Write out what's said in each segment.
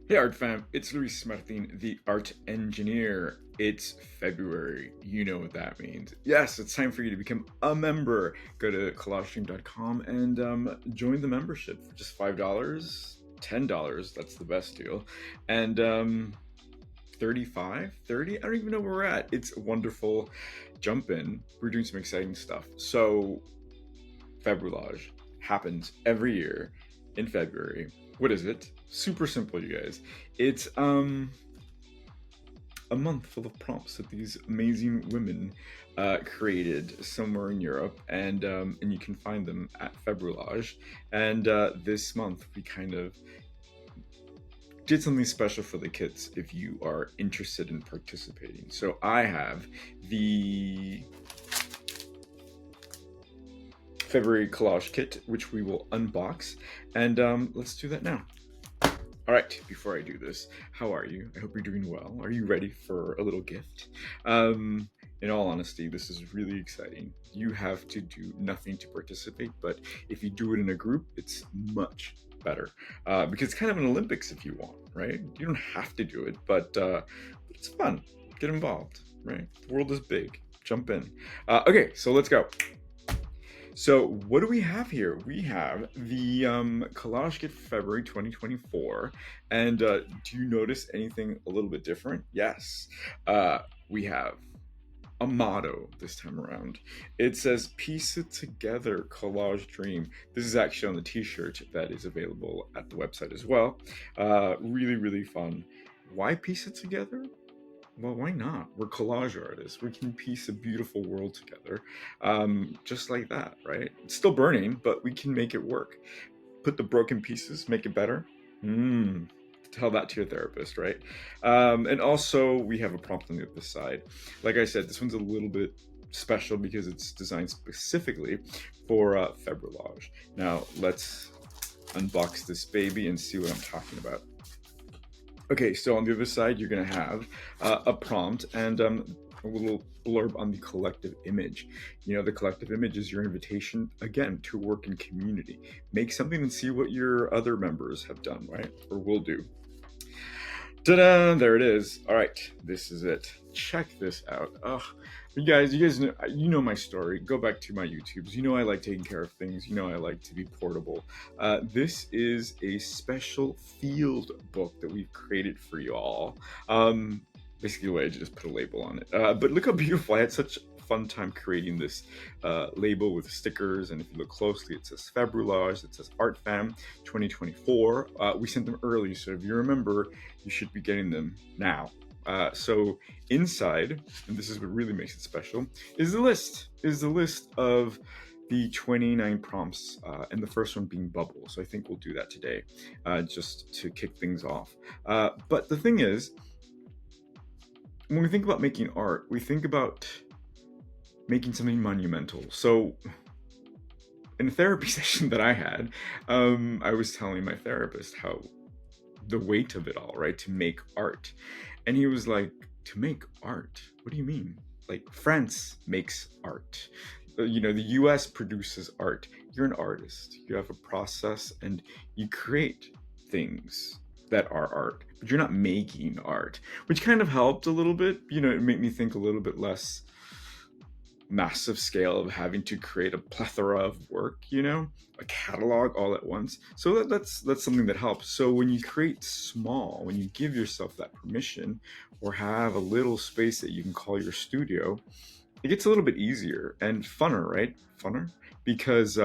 Hey Art Fam, it's Luis Martin, the Art Engineer. It's February. You know what that means. Yes, it's time for you to become a member. Go to collaging.com and join the membership for just $5, $10. That's the best deal. And 35, 30. I don't even know where we're at. It's wonderful. Jump in. We're doing some exciting stuff. So, Februllage happens every year in February. What is it? Super simple, you guys. It's a month full of prompts that these amazing women created somewhere in Europe, and you can find them at Februllage. And this month we kind of did something special for the kids if you are interested in participating. So I have the February Collage Kit, which we will unbox, and let's do that now. All right, before I do this, how are you? I hope you're doing well. Are you ready for a little gift? In all honesty, this is really exciting. You have to do nothing to participate, but if you do it in a group, it's much better because it's kind of an Olympics if you want, right? You don't have to do it, but it's fun. Get involved, right? The world is big. Jump in. Okay, so let's go. So what do we have here? We have the Collage Kit February 2024. And do you notice anything a little bit different? Yes. We have a motto this time around. It says, "Piece it together, Collage Dream." This is actually on the t-shirt that is available at the website as well. Really, really fun. Why piece it together? Well, why not? We're collage artists. We can piece a beautiful world together, just like that, right? It's still burning, but we can make it work. Put the broken pieces, make it better. Tell that to your therapist, right? And also, we have a prompt on the other side. Like I said, this one's a little bit special because it's designed specifically for Februllage. Now, let's unbox this baby and see what I'm talking about. Okay, so on the other side, you're going to have a prompt and a little blurb on the collective image. You know, the collective image is your invitation, again, to work in community. Make something and see what your other members have done, right? Or will do. Ta-da! There it is. All right, this is it. Check this out. Oh, you guys know, you know my story. Go back to my YouTubes. You know I like taking care of things. You know I like to be portable. This is a special field book that we've created for you all. Basically, the way I just put a label on it. But look how beautiful! I had such a fun time creating this label with stickers, and if you look closely, it says Februllage, it says Art Fam 2024. We sent them early, so if you remember, you should be getting them now. So inside, and this is what really makes it special, is the list of the 29 prompts, and the first one being bubble. So I think we'll do that today, just to kick things off. But the thing is, when we think about making art, we think about making something monumental. So in a therapy session that I had, I was telling my therapist how the weight of it all, right? To make art. And he was like, "To make art? What do you mean? Like, France makes art. You know, the US produces art. You're an artist. You have a process and you create things that are art, but you're not making art," which kind of helped a little bit. You know, it made me think a little bit less massive scale of having to create a plethora of work, you know, a catalog all at once. So that's something that helps. So when you create small, when you give yourself that permission or have a little space that you can call your studio, it gets a little bit easier and funner, right? Funner because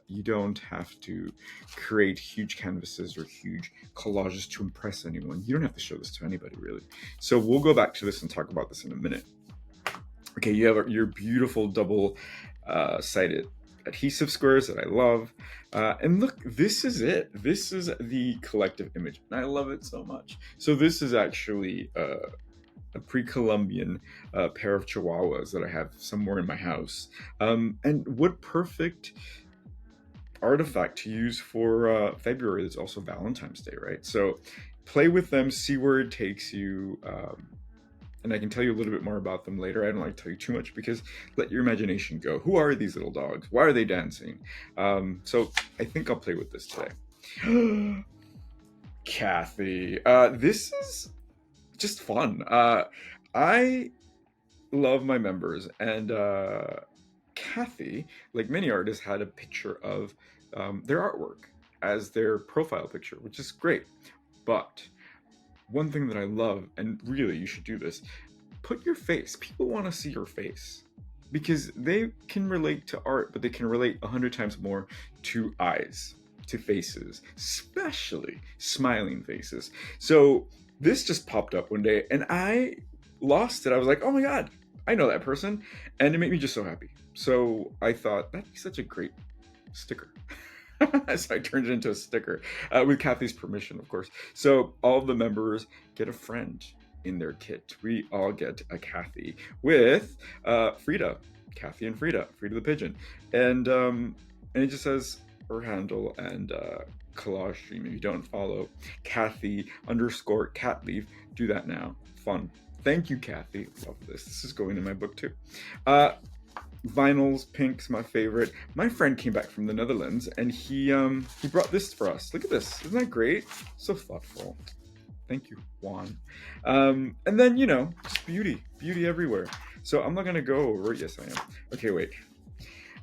you don't have to create huge canvases or huge collages to impress anyone. You don't have to show this to anybody, really. So we'll go back to this and talk about this in a minute. Okay, you have your beautiful double-sided adhesive squares that I love. And look, this is it. This is the collective image, and I love it so much. So this is actually a pre-Columbian pair of Chihuahuas that I have somewhere in my house. And what perfect artifact to use for February. It's also Valentine's Day, right? So play with them, see where it takes you. And I can tell you a little bit more about them later. I don't like to tell you too much because let your imagination go. Who are these little dogs? Why are they dancing? So I think I'll play with this today. Kathy. This is just fun. I love my members, and Kathy, like many artists, had a picture of their artwork as their profile picture, which is great. But one thing that I love, and really you should do this, put your face. People want to see your face because they can relate to art, but they can relate 100 times more to eyes, to faces, especially smiling faces. So this just popped up one day and I lost it. I was like, oh my God, I know that person. And it made me just so happy. So I thought that'd be such a great sticker. So I turned it into a sticker with Kathy's permission, of course. So all of the members get a friend in their kit. We all get a Kathy with Frida, Kathy and Frida the pigeon, and it just says her handle and Collage Dream. If you don't follow Kathy _ Catleaf, do that now. Fun. Thank you, Kathy. Love this. This is going in my book too. Vinyls, pink's my favorite. My friend came back from the Netherlands and he brought this for us. Look at this. Isn't that great? So thoughtful. Thank you, Juan. And then, you know, just beauty everywhere. So I'm not gonna go over it. Yes, I am. Okay, wait.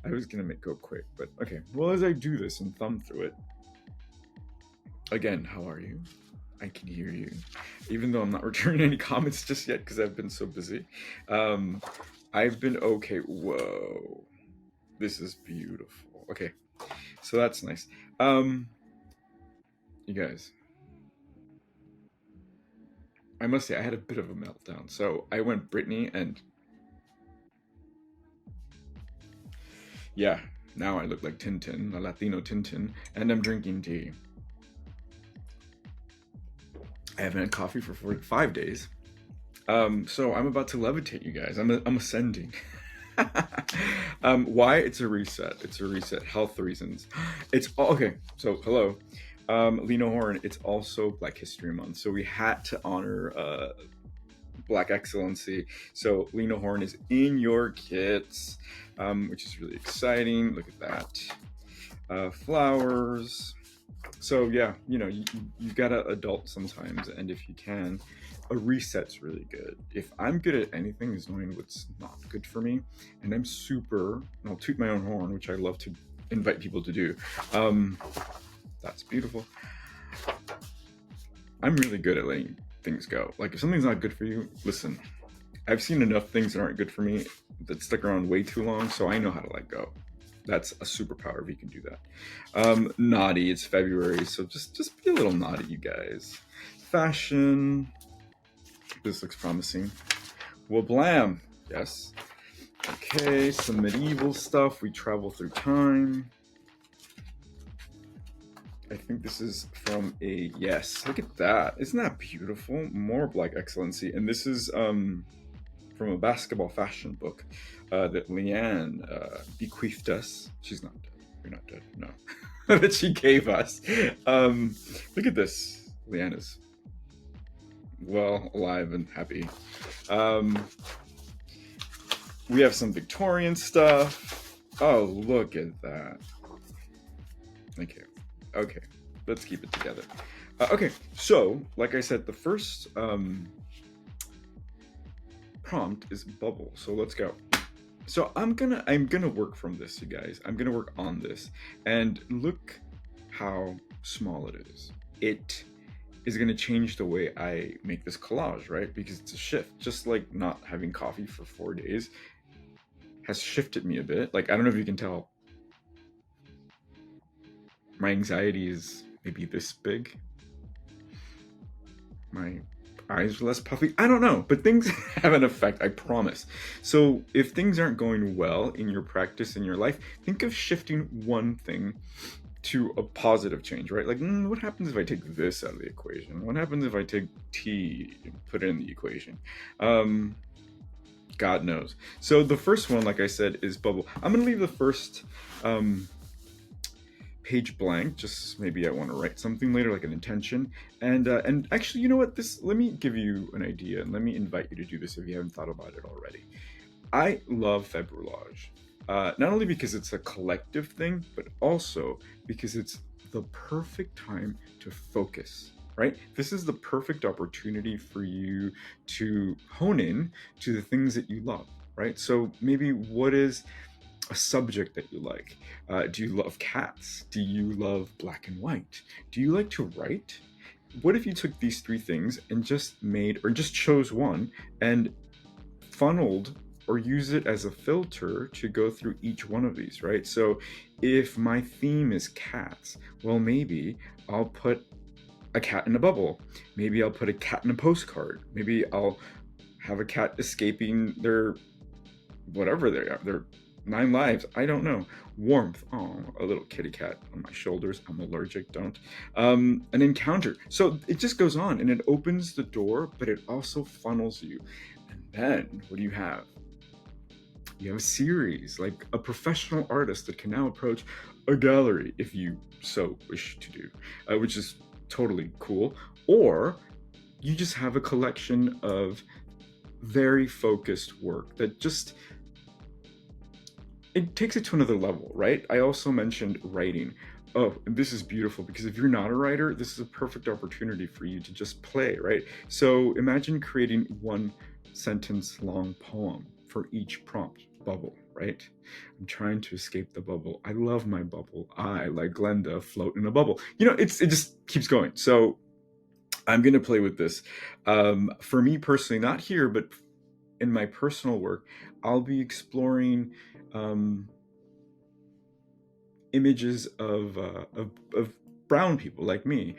I was gonna go quick, but okay. Well, as I do this and thumb through it, again, how are you? I can hear you, even though I'm not returning any comments just yet because I've been so busy. I've been okay. Whoa, this is beautiful. Okay, so that's nice. You guys, I must say I had a bit of a meltdown. So I went Britney and yeah, now I look like Tintin, a Latino Tintin, and I'm drinking tea. I haven't had coffee for 45 days. So I'm about to levitate, you guys. I'm ascending. Why? It's a reset. It's a reset. Health reasons. It's okay. So hello, Lena Horn. It's also Black History Month, so we had to honor Black excellency. So Lena Horn is in your kits, which is really exciting. Look at that. Flowers. So yeah, you know, you gotta adult sometimes, and if you can, a reset's really good. If I'm good at anything, is knowing what's not good for me, and I'm super, and I'll toot my own horn, which I love to invite people to do. That's beautiful. I'm really good at letting things go. Like if something's not good for you, listen, I've seen enough things that aren't good for me that stick around way too long, so I know how to let go. That's a superpower if you can do that. Naughty, it's February, so just be a little naughty, you guys. Fashion, this looks promising. Well, blam, yes. Okay, some medieval stuff. We travel through time. I think this is from a, yes, look at that. Isn't that beautiful? More Black excellency. And this is from a basketball fashion book that Leanne bequeathed us. She's not dead. You're not dead. No. That she gave us. Look at this. Leanne is, well, alive and happy. We have some Victorian stuff. Oh, look at that. Okay, let's keep it together. Okay, so like I said, the first prompt is bubble. So let's go. So I'm gonna work from this, you guys. I'm gonna work on this, and look how small it is. It is gonna change the way I make this collage, right? Because it's a shift. Just like not having coffee for 4 days has shifted me a bit. Like I don't know if you can tell. My anxiety is maybe this big. My eyes are less puffy. I don't know, but things have an effect, I promise. So if things aren't going well in your practice, in your life, think of shifting one thing to a positive change, right? Like, what happens if I take this out of the equation? What happens if I take T and put it in the equation? God knows. So the first one, like I said, is bubble. I'm gonna leave the first page blank, just maybe I want to write something later, like an intention. And actually, you know what, let me give you an idea, and let me invite you to do this if you haven't thought about it already. I love Februllage, not only because it's a collective thing, but also because it's the perfect time to focus, right? This is the perfect opportunity for you to hone in to the things that you love, right? So maybe what is a subject that you like? Do you love cats? Do you love black and white? Do you like to write? What if you took these three things and just made, or just chose one and funneled or use it as a filter to go through each one of these, right? So if my theme is cats, well, maybe I'll put a cat in a bubble. Maybe I'll put a cat in a postcard. Maybe I'll have a cat escaping their whatever they are, their 9 lives. I don't know. Warmth. Oh, a little kitty cat on my shoulders. I'm allergic. Don't. An encounter. So it just goes on and it opens the door, but it also funnels you. And then what do you have? You have a series, like a professional artist that can now approach a gallery if you so wish to do, which is totally cool. Or you just have a collection of very focused work that just, it takes it to another level, right? I also mentioned writing. Oh, and this is beautiful because if you're not a writer, this is a perfect opportunity for you to just play, right? So imagine creating 1-sentence long poem for each prompt. Bubble, right? I'm trying to escape the bubble. I love my bubble. I, like Glenda, float in a bubble. You know, it just keeps going. So I'm going to play with this. For me personally, not here, but in my personal work, I'll be exploring images of brown people like me.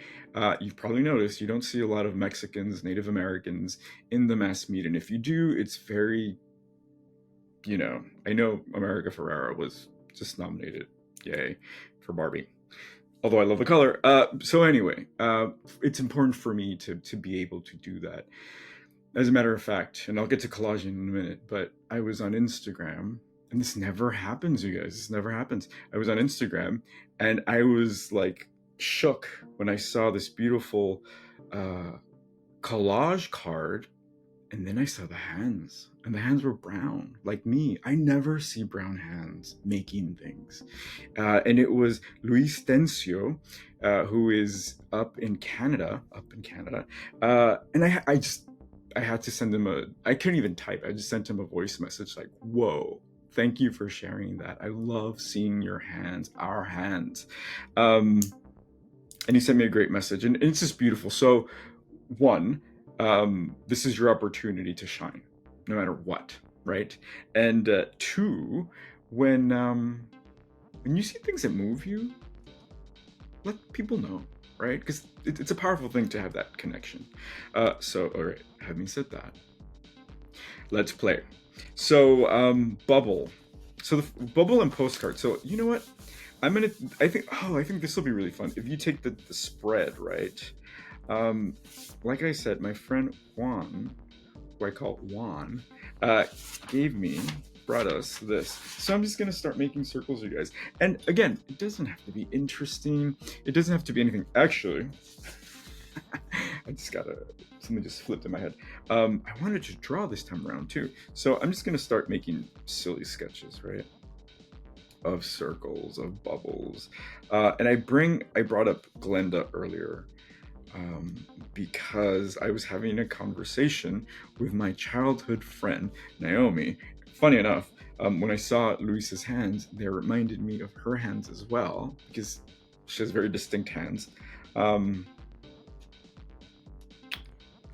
You've probably noticed you don't see a lot of Mexicans, Native Americans in the mass media. And if you do, it's very, you know, I know America Ferrera was just nominated, yay, for Barbie. Although I love the color. So anyway, it's important for me to be able to do that. As a matter of fact, and I'll get to collaging in a minute, but I was on Instagram, and this never happens, you guys. This never happens. I was on Instagram, and I was like shook when I saw this beautiful collage card, and then I saw the hands, and the hands were brown, like me. I never see brown hands making things. And it was Luis Tencio, who is up in Canada. And I had to send him I couldn't even type. I just sent him a voice message like, whoa, thank you for sharing that. I love seeing your hands, our hands. And he sent me a great message, and it's just beautiful. So one, this is your opportunity to shine, no matter what, right? And two, when you see things that move you, let people know, right? Because it's a powerful thing to have that connection. So, all right, having said that, let's play. So, bubble. So the bubble and postcard. So you know what? I think this will be really fun. If you take the spread, right? Like I said, my friend Juan, who I call Juan, brought us this. So I'm just gonna start making circles, you guys. And again, it doesn't have to be interesting. It doesn't have to be anything. Actually, something just flipped in my head. I wanted to draw this time around too. So I'm just gonna start making silly sketches, right? Of circles, of bubbles. And I brought up Glenda earlier. Because I was having a conversation with my childhood friend, Naomi. Funny enough, when I saw Luis's hands, they reminded me of her hands as well, because she has very distinct hands. And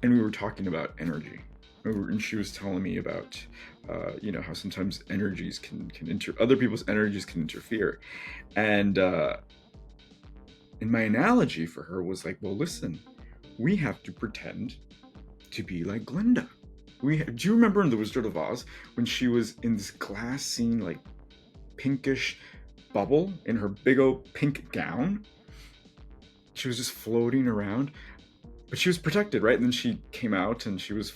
we were talking about energy. And she was telling me about, how sometimes energies other people's energies can interfere. And my analogy for her was like, well, listen, we have to pretend to be like Glinda. Do you remember in The Wizard of Oz when she was in this glass scene, like pinkish bubble in her big old pink gown? She was just floating around, but she was protected, right? And then she came out and she was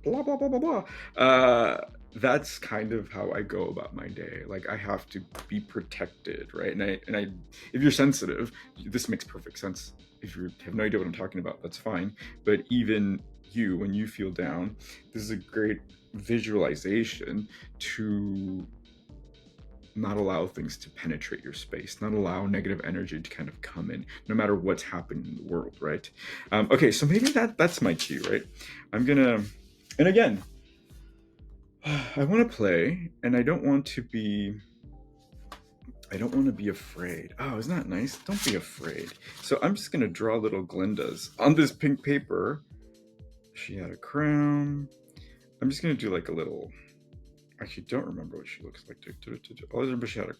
blah, blah, blah, blah, blah. That's kind of how I go about my day. Like, I have to be protected, right? And I, if you're sensitive, this makes perfect sense. If you have no idea what I'm talking about, that's fine. But even you, when you feel down, this is a great visualization to not allow things to penetrate your space, not allow negative energy to kind of come in, no matter what's happening in the world, right? Okay, so maybe that's my cue, right? I'm gonna, and again, I want to play, and I don't want to be afraid. Oh, isn't that nice? Don't be afraid. So I'm just gonna draw little Glendas on this pink paper. She had a crown. I'm just gonna do like a little, actually don't remember what she looks like. I remember she had a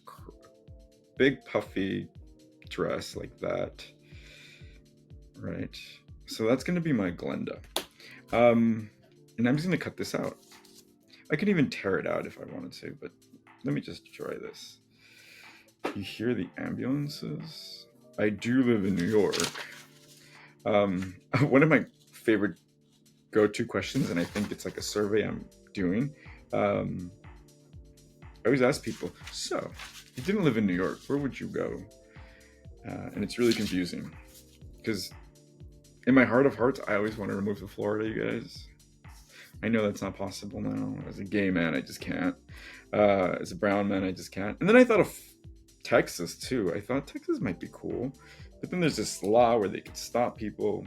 big puffy dress like that, right? So that's gonna be my Glenda. And I'm just gonna cut this out. I could even tear it out if I wanted to, but let me just try this. You hear the ambulances? I do live in New York. One of my favorite go-to questions, and I think it's like a survey I'm doing. I always ask people, so, if you didn't live in New York, where would you go? And it's really confusing, because in my heart of hearts, I always wanted to move to Florida, you guys. I know that's not possible now. As a gay man, I just can't. As a brown man, I just can't. And then I thought of Texas, too. I thought Texas might be cool. But then there's this law where they can stop people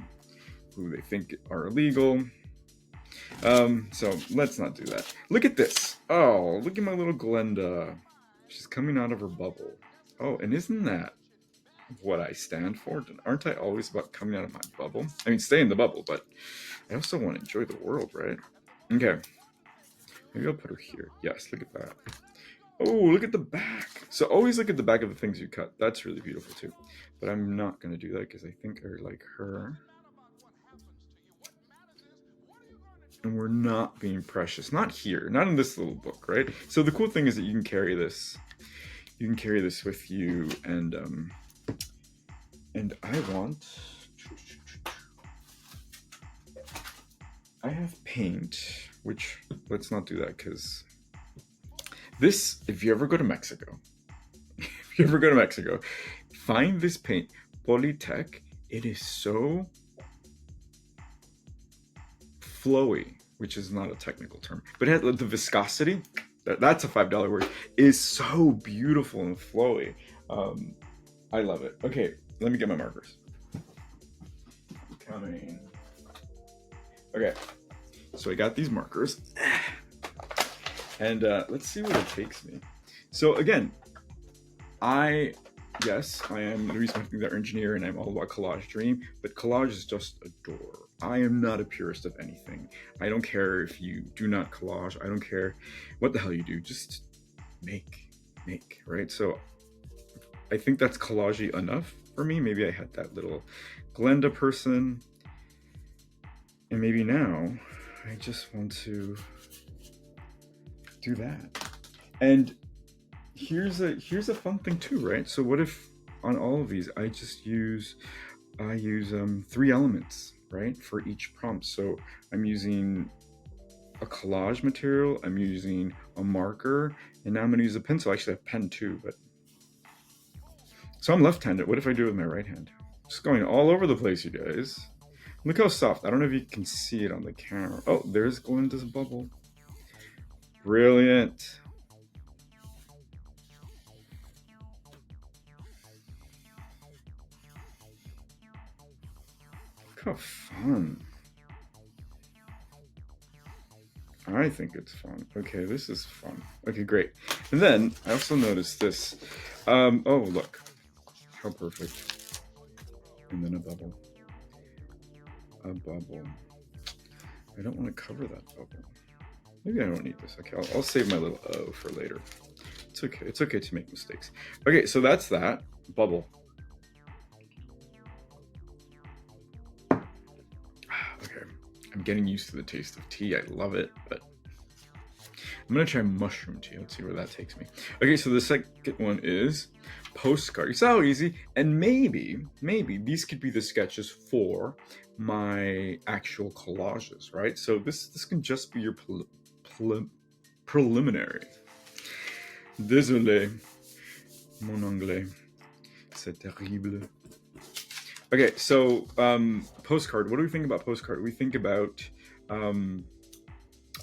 who they think are illegal. So let's not do that. Look at this. Oh, look at my little Glenda. She's coming out of her bubble. Oh, and isn't that what I stand for? Aren't I always about coming out of my bubble? I mean, stay in the bubble, but I also want to enjoy the world, right? Okay. Maybe I'll put her here. Yes, look at that. Oh, look at the back. So always look at the back of the things you cut. That's really beautiful too. But I'm not going to do that because I think I like her. And we're not being precious. Not here. Not in this little book, right? So the cool thing is that you can carry this. You can carry this with you. And I have paint, which let's not do that because this, if you ever go to Mexico, find this paint, Polytech. It is so flowy, which is not a technical term, but it has the viscosity, that's a $5 word, is so beautiful and flowy. I love it. Okay, let me get my markers. I'm coming. Okay, so I got these markers. And let's see what it takes me. So again, I am the reason I'm an engineer and I'm all about Collage Dream, but collage is just a door. I am not a purist of anything. I don't care if you do not collage. I don't care what the hell you do. Just make, right? So I think that's collage-y enough for me. Maybe I had that little Glenda person. And maybe now I just want to do that. And here's a fun thing too, right? So what if on all of these I use 3 elements, right, for each prompt. So I'm using a collage material, I'm using a marker, and now I'm gonna use a pencil. Actually I have a pen too, but so I'm left-handed. What if I do it with my right hand? Just going all over the place, you guys. Look how soft. I don't know if you can see it on the camera. Oh, there's Glenda's bubble. Brilliant. Look how fun. I think it's fun. Okay, this is fun. Okay, great. And then I also noticed this. Oh, look. How perfect. And then a bubble. A bubble. I don't want to cover that bubble. Maybe I don't need this. Okay, I'll save my little O for later. It's okay. It's okay to make mistakes. Okay, so that's that. Bubble. Okay, I'm getting used to the taste of tea. I love it, but I'm gonna try mushroom tea. Let's see where that takes me. Okay, so the second one is Postcard. You saw how easy? And maybe these could be the sketches for my actual collages, right? So this can just be your preliminary. Désolé, mon anglais, c'est terrible. Okay, so Postcard. What do we think about Postcard? We think about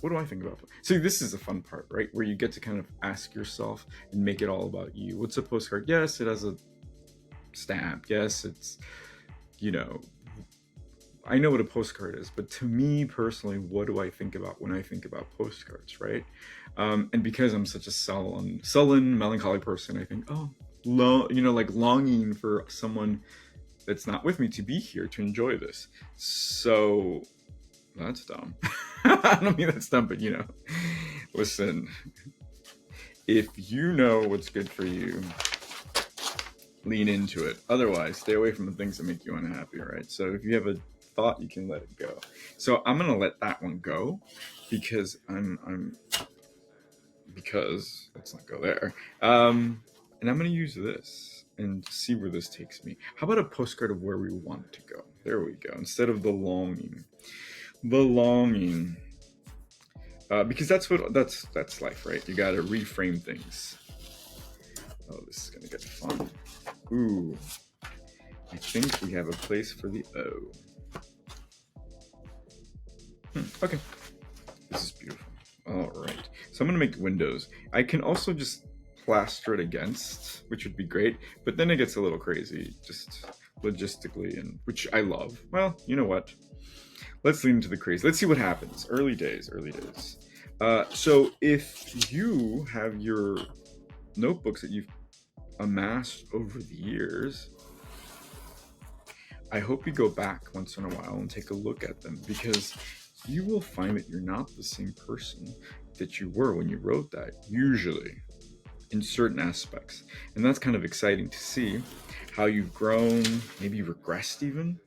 what do I think about? See, this is the fun part, right? Where you get to kind of ask yourself and make it all about you. What's a postcard? Yes, it has a stamp. Yes, it's, you know, I know what a postcard is, but to me personally, what do I think about when I think about postcards, right? And because I'm such a sullen, melancholy person, I think, oh, like longing for someone that's not with me to be here to enjoy this. So that's dumb. I don't mean that's dumb, but listen, if you know what's good for you, lean into it. Otherwise, stay away from the things that make you unhappy, right? So if you have a thought, you can let it go. So I'm gonna let that one go because because let's not go there. And I'm gonna use this and see where this takes me. How about a postcard of where we want to go? There we go. Instead of the longing. Because that's life, right? You gotta reframe things. Oh, this is gonna get fun. Ooh, I think we have a place for the O. Okay, this is beautiful. All right, so I'm gonna make windows. I can also just plaster it against, which would be great, but then it gets a little crazy, just logistically, and which I love. Well, you know what? Let's lean into the crazy. Let's see what happens. Early days. So if you have your notebooks that you've amassed over the years, I hope you go back once in a while and take a look at them, because you will find that you're not the same person that you were when you wrote that, usually, in certain aspects. And that's kind of exciting to see how you've grown, maybe regressed even,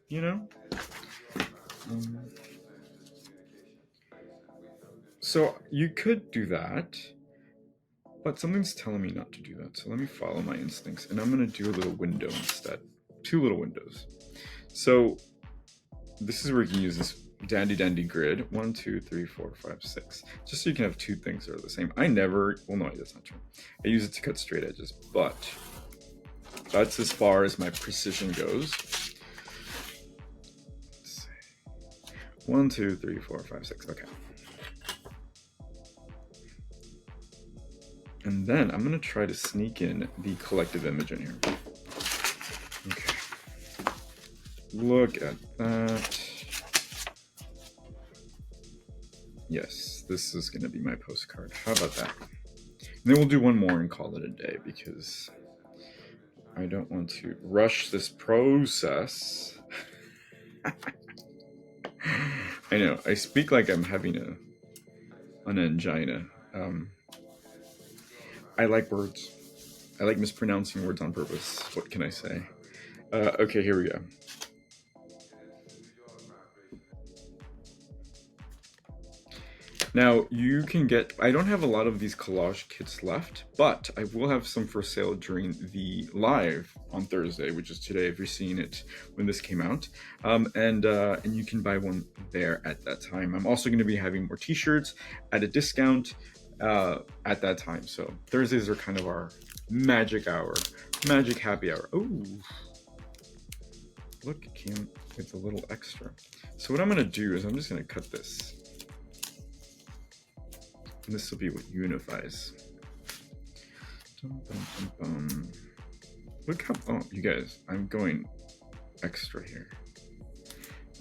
So you could do that, but something's telling me not to do that. So let me follow my instincts, and I'm gonna do a little window instead. 2 little windows. So this is where you can use this dandy grid. 1, 2, 3, 4, 5, 6. Just so you can have 2 things that are the same. No, that's not true. I use it to cut straight edges, but that's as far as my precision goes. Let's see. 1, 2, 3, 4, 5, 6. Okay. And then I'm gonna try to sneak in the collective image in here. Okay. Look at that. Yes, this is gonna be my postcard. How about that? And then we'll do one more and call it a day, because I don't want to rush this process. I know, I speak like I'm having an angina. I like words. I like mispronouncing words on purpose. What can I say? Okay, here we go. Now, you can get, I don't have a lot of these collage kits left, but I will have some for sale during the live on Thursday, which is today if you're seeing it when this came out. And you can buy one there at that time. I'm also going to be having more t-shirts at a discount at that time. So Thursdays are kind of our magic hour, magic happy hour. Oh, look, it came with a little extra. So what I'm going to do is I'm just going to cut this. And this will be what unifies. Dum, dum, dum, dum. Look how, oh, you guys, I'm going extra here,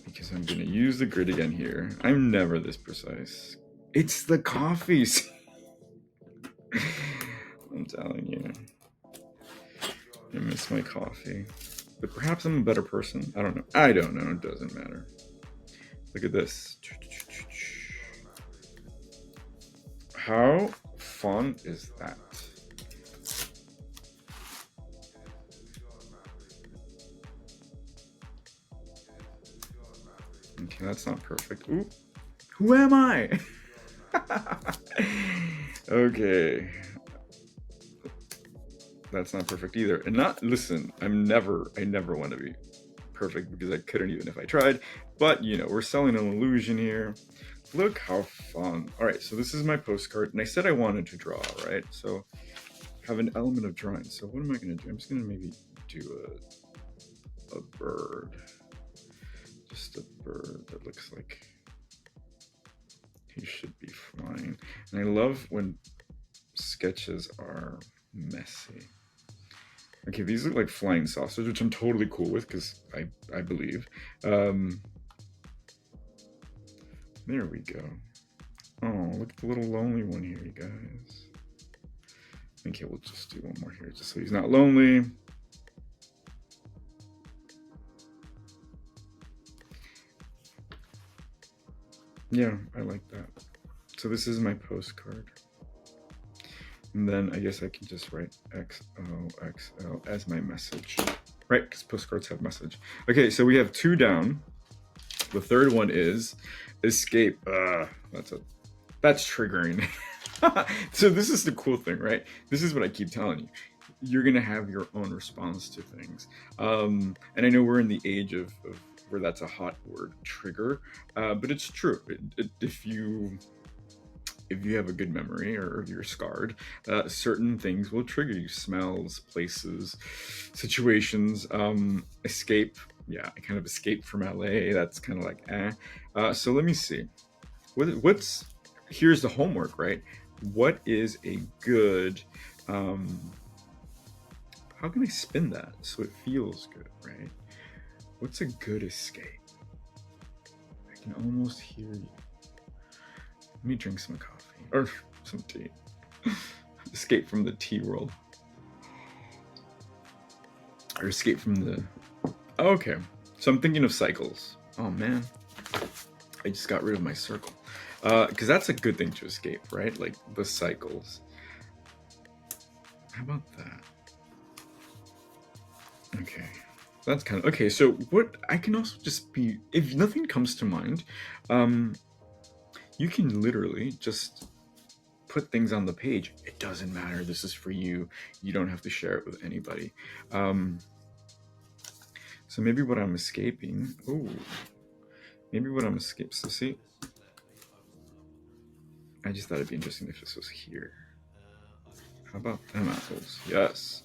because I'm gonna use the grid again here. I'm never this precise. It's the coffees. I'm telling you. I miss my coffee. But perhaps I'm a better person. I don't know. It doesn't matter. Look at this. How fun is that? Okay, that's not perfect. Ooh, who am I? Okay. That's not perfect either. And listen, I never want to be perfect, because I couldn't even if I tried. But, we're selling an illusion here. Look how fun. All right, so this is my postcard, and I said I wanted to draw, right? So have an element of drawing. So what am I gonna do? I'm just gonna maybe do a bird. Just a bird that looks like he should be And I love when sketches are messy. Okay, these look like flying saucers, which I'm totally cool with because I believe. There we go. Oh, look at the little lonely one here, you guys. Okay, we'll just do one more here just so he's not lonely. Yeah, I like that. So this is my postcard. And then I guess I can just write XOXO as my message, right? Because postcards have message. Okay, so we have 2 down. The third one is escape. That's triggering. So this is the cool thing, right? This is what I keep telling you. You're gonna have your own response to things. And I know we're in the age of where that's a hot word, trigger, but it's true. If you have a good memory or if you're scarred, certain things will trigger you. Smells, places, situations. Escape. Yeah, I kind of escaped from LA. That's kind of like so let me see. Here's the homework, right? What is a good how can I spin that so it feels good, right? What's a good escape? I can almost hear you. Let me drink some coffee or some tea. Escape from the tea world. Or escape from the... Okay, so I'm thinking of cycles. Oh man, I just got rid of my circle. Because that's a good thing to escape, right? Like the cycles. How about that? Okay, that's kind of... Okay, so what I can also just be... If nothing comes to mind, you can literally just put things on the page. It doesn't matter. This is for you. You don't have to share it with anybody. So maybe what I'm escaping... Oh, maybe what I'm escaping... So see... I just thought it'd be interesting if this was here. How about them apples? Yes.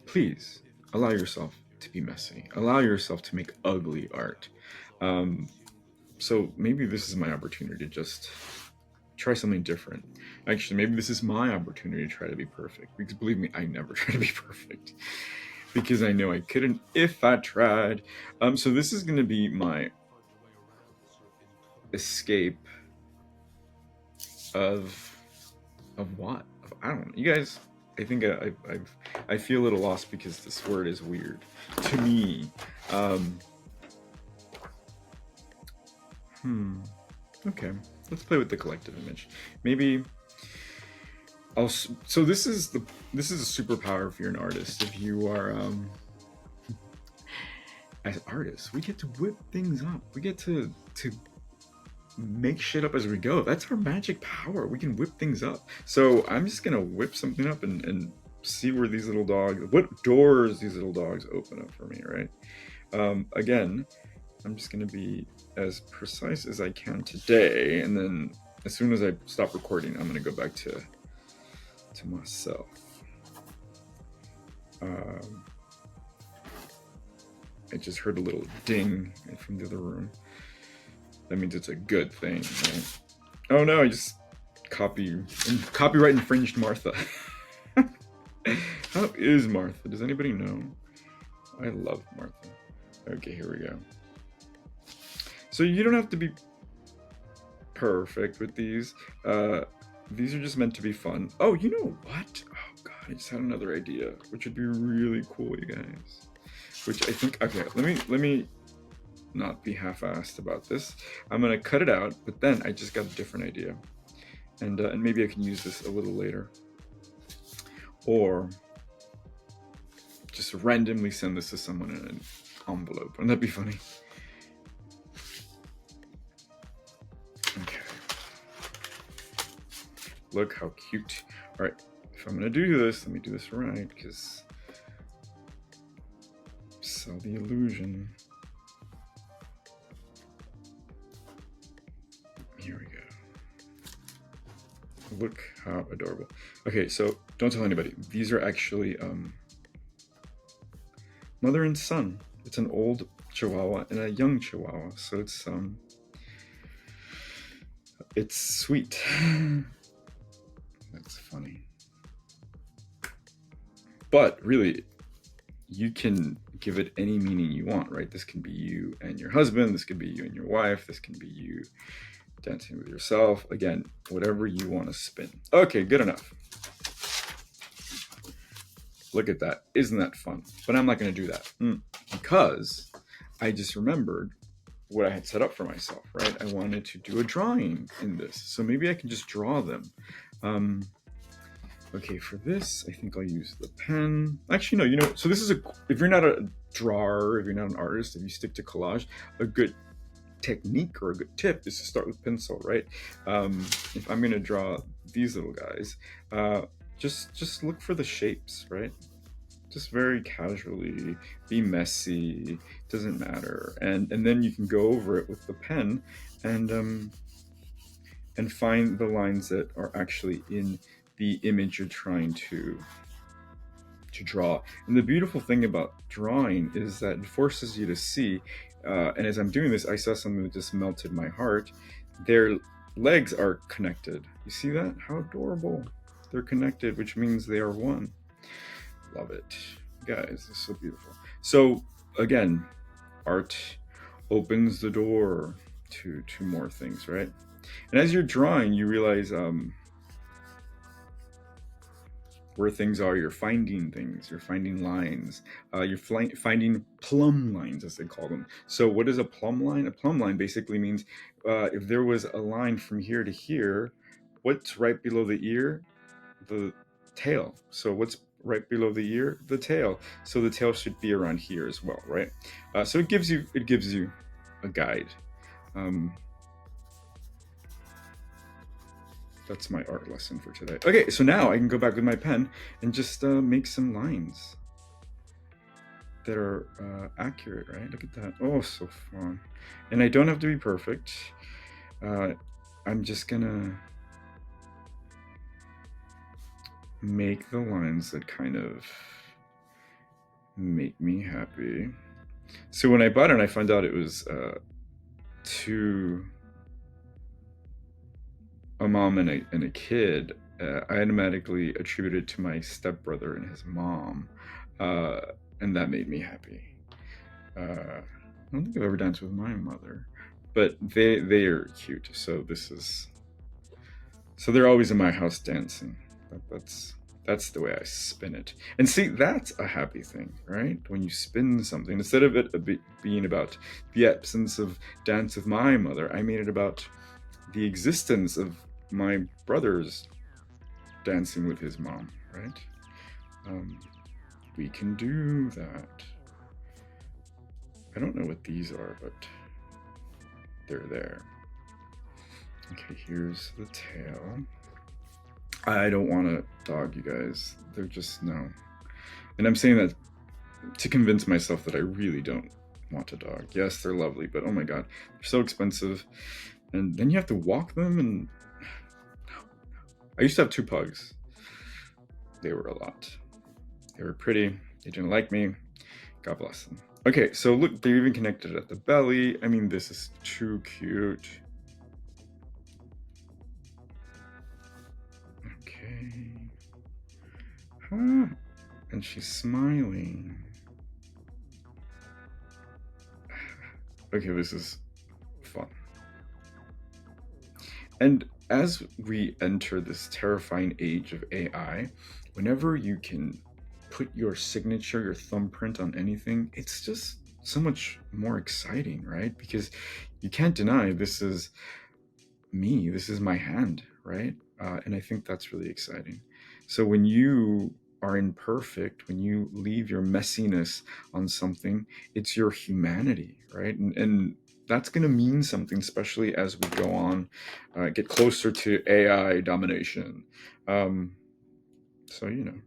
Please allow yourself to be messy. Allow yourself to make ugly art. So maybe this is my opportunity to just try something different. Actually, maybe this is my opportunity to try to be perfect. Because believe me, I never try to be perfect. Because I know I couldn't if I tried. So this is going to be my escape of what? I don't know. You guys, I think I feel a little lost because this word is weird to me. Okay, let's play with the collective image. Maybe so this is a superpower if you're an artist. If you are as artists, we get to whip things up. We get to make shit up as we go. That's our magic power. We can whip things up. So I'm just gonna whip something up and see where these little dogs, what doors these little dogs open up for me, right? Again, I'm just gonna be as precise as I can today, and then as soon as I stop recording, I'm gonna go back to myself. I just heard a little ding from the other room. That means it's a good thing, right? Oh no, I just copyright infringed Martha. How is Martha? Does anybody know? I love Martha. Okay, here we go. So you don't have to be perfect with these. These are just meant to be fun. Oh, you know what? Oh god, I just had another idea, which would be really cool, you guys. Which I think, okay, let me not be half-assed about this. I'm gonna cut it out, but then I just got a different idea, and maybe I can use this a little later, or just randomly send this to someone in an envelope. Wouldn't that be funny? Okay. Look how cute. All right, if I'm gonna do this, let me do this right, because sell the illusion. Here we go. Look how adorable. Okay, so don't tell anybody. These are actually mother and son. It's an old Chihuahua and a young Chihuahua. So it's It's sweet. That's funny. But really, you can give it any meaning you want, right? This can be you and your husband. This could be you and your wife. This can be you dancing with yourself. Again, whatever you want to spin. Okay, good enough. Look at that. Isn't that fun? But I'm not going to do that because I just remembered what I had set up for myself, right? I wanted to do a drawing in this. So maybe I can just draw them. Okay, for this, I think I'll use the pen. Actually, no, you know, so this is if you're not a drawer, if you're not an artist, if you stick to collage, a good technique or a good tip is to start with pencil, right? If I'm gonna draw these little guys, just look for the shapes, right? Just very casually, be messy, doesn't matter. And then you can go over it with the pen and find the lines that are actually in the image you're trying to draw. And the beautiful thing about drawing is that it forces you to see, and as I'm doing this, I saw something that just melted my heart. Their legs are connected. You see that? How adorable. They're connected, which means they are one. Love it. Guys, it's so beautiful. So again, art opens the door to more things, right? And as you're drawing, you realize where things are. You're finding things, you're finding lines, you're finding plumb lines, as they call them. So what is a plumb line? A plumb line basically means if there was a line from here to here, what's right below the ear? The tail. So what's right below the ear? The tail. So the tail should be around here as well, right? So it gives you a guide. That's my art lesson for today. Okay, so now I can go back with my pen and just make some lines that are accurate, right? Look at that. Oh, so fun. And I don't have to be perfect. I'm just gonna make the lines that kind of make me happy. So when I bought it, I found out it was a mom and a kid. I automatically attributed it to my stepbrother and his mom, and that made me happy. I don't think I've ever danced with my mother, but they are cute. So they're always in my house dancing. That's the way I spin it. And see, that's a happy thing, right? When you spin something, instead of it being about the absence of dance with my mother, I made it about the existence of my brother's dancing with his mom, right? We can do that. I don't know what these are, but they're there. Okay, here's the tail. I don't want a dog, you guys. They're just, no. And I'm saying that to convince myself that I really don't want a dog. Yes, they're lovely, but oh my God, they're so expensive. And then you have to walk them, and I used to have 2 pugs. They were a lot. They were pretty. They didn't like me. God bless them. Okay, so look, they're even connected at the belly. I mean, this is too cute. Okay. Huh. And she's smiling. Okay, this is fun. And as we enter this terrifying age of AI, whenever you can put your signature, your thumbprint on anything, it's just so much more exciting, right? Because you can't deny this is me, this is my hand, right? And I think that's really exciting. So when you are imperfect, when you leave your messiness on something, it's your humanity, right? And that's going to mean something, especially as we go on, get closer to AI domination. So, you know.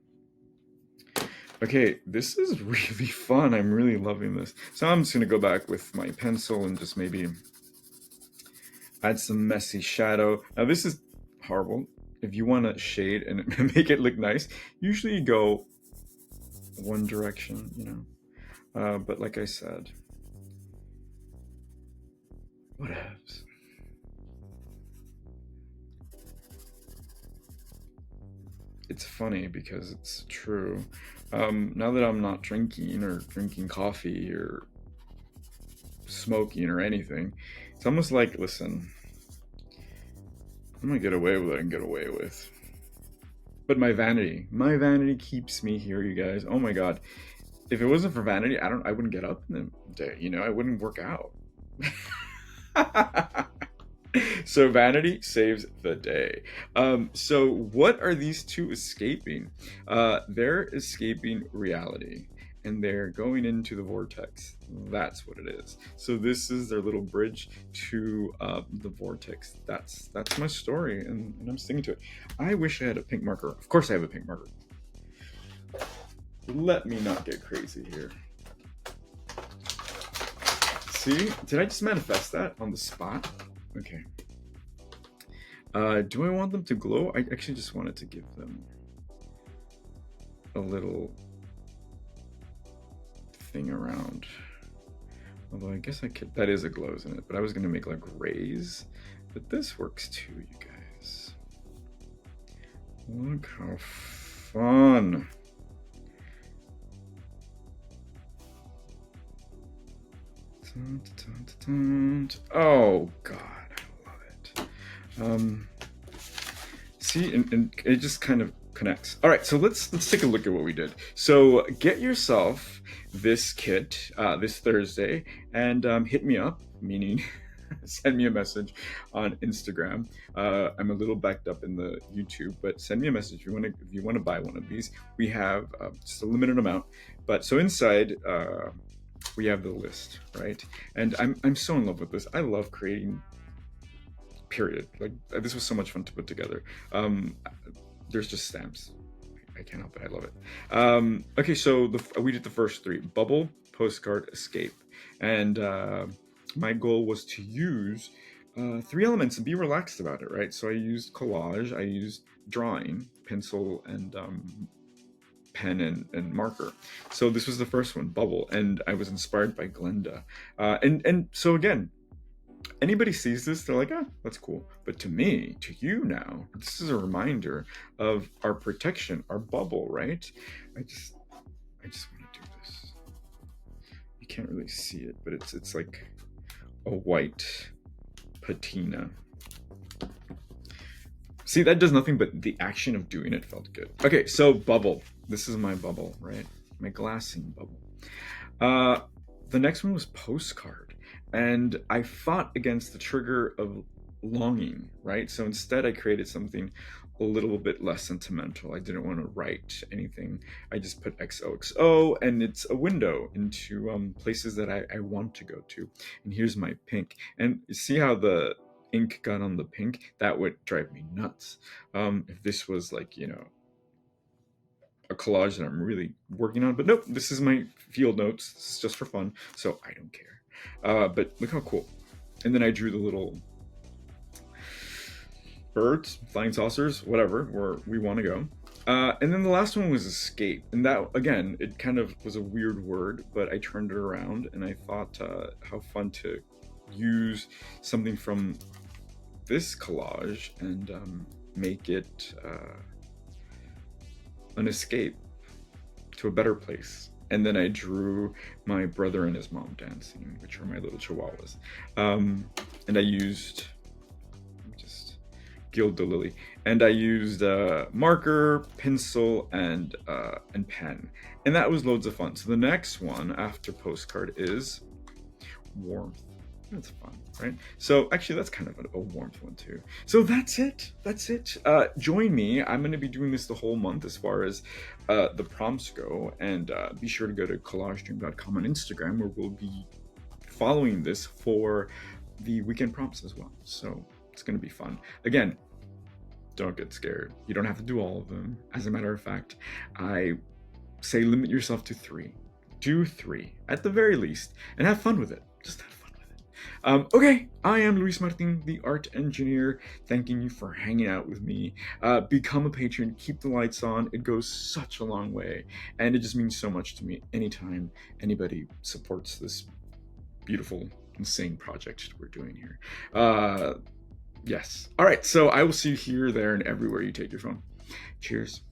Okay, this is really fun. I'm really loving this. So I'm just going to go back with my pencil and just maybe add some messy shadow. Now this is horrible. If you want to shade and make it look nice, usually you go one direction, you know. But like I said, whatevs. it's funny because it's true. Now that I'm not drinking or drinking coffee or smoking or anything, it's almost like, listen, I'm gonna get away with what I can get away with. But my vanity keeps me here, you guys. Oh my god. If it wasn't for vanity, I wouldn't get up in the day, you know, I wouldn't work out. So vanity saves the day. So what are these two escaping? They're escaping reality and they're going into the vortex. That's what it is. So this is their little bridge to the vortex. That's my story, and I'm sticking to it. I wish I had a pink marker. Of course I have a pink marker. Let me not get crazy here. See, did I just manifest that on the spot? Okay. Do I want them to glow? I actually just wanted to give them a little thing around. Although I guess I could, that is a glow, isn't it? But I was gonna make like rays, but this works too, you guys. Look how fun. Oh God, I love it. See, and it just kind of connects. All right, so let's take a look at what we did. So get yourself this kit this Thursday and hit me up, meaning send me a message on Instagram. I'm a little backed up in the YouTube, but send me a message if you want to buy one of these. We have just a limited amount, but so inside we have the list, right? And I'm so in love with this. I love creating. Period. Like this was so much fun to put together. There's just stamps. I can't help it. I love it. Okay, so we did the first three: bubble, postcard, escape, and my goal was to use 3 elements and be relaxed about it, right? So I used collage, I used drawing, pencil, and pen and marker. So this was the first one, bubble, and I was inspired by Glenda. And so again, anybody sees this, they're like, ah, that's cool. But to me, to you now, this is a reminder of our protection, our bubble, right? I just want to do this. You can't really see it, but it's like a white patina. See, that does nothing, but the action of doing it felt good. Okay, so bubble. This is my bubble, right? My glassine bubble. The next one was postcard. And I fought against the trigger of longing, right? So instead I created something a little bit less sentimental. I didn't want to write anything. I just put XOXO, and it's a window into places that I want to go to. And here's my pink. And you see how the ink got on the pink? That would drive me nuts. If this was like, you know, a collage that I'm really working on, but nope, this is my field notes. This is just for fun, so I don't care. But look how cool. And then I drew the little birds, flying saucers, whatever, where we want to go. And then the last one was escape. And that, again, it kind of was a weird word, but I turned it around and I thought how fun to use something from this collage and make it an escape to a better place. And then I drew my brother and his mom dancing, which are my little chihuahuas. And I used, just gild the lily. And I used marker, pencil, and pen. And that was loads of fun. So the next one after postcard is warmth. That's fun, right? So actually that's kind of a warmth one too. So that's it. Join me. I'm going to be doing this the whole month as far as the prompts go, and be sure to go to collagedream.com on Instagram, where we'll be following this for the weekend prompts as well. So it's going to be fun. Again, don't get scared. You don't have to do all of them. As a matter of fact, I say limit yourself to 3. Do 3 at the very least, and have fun with it. Just have fun. Okay, I am Luis Martin, the art engineer, thanking you for hanging out with me. Become a patron, keep the lights on. It goes such a long way, and it just means so much to me anytime anybody supports this beautiful, insane project we're doing here. Yes. All right, so I will see you here, there, and everywhere you take your phone. Cheers.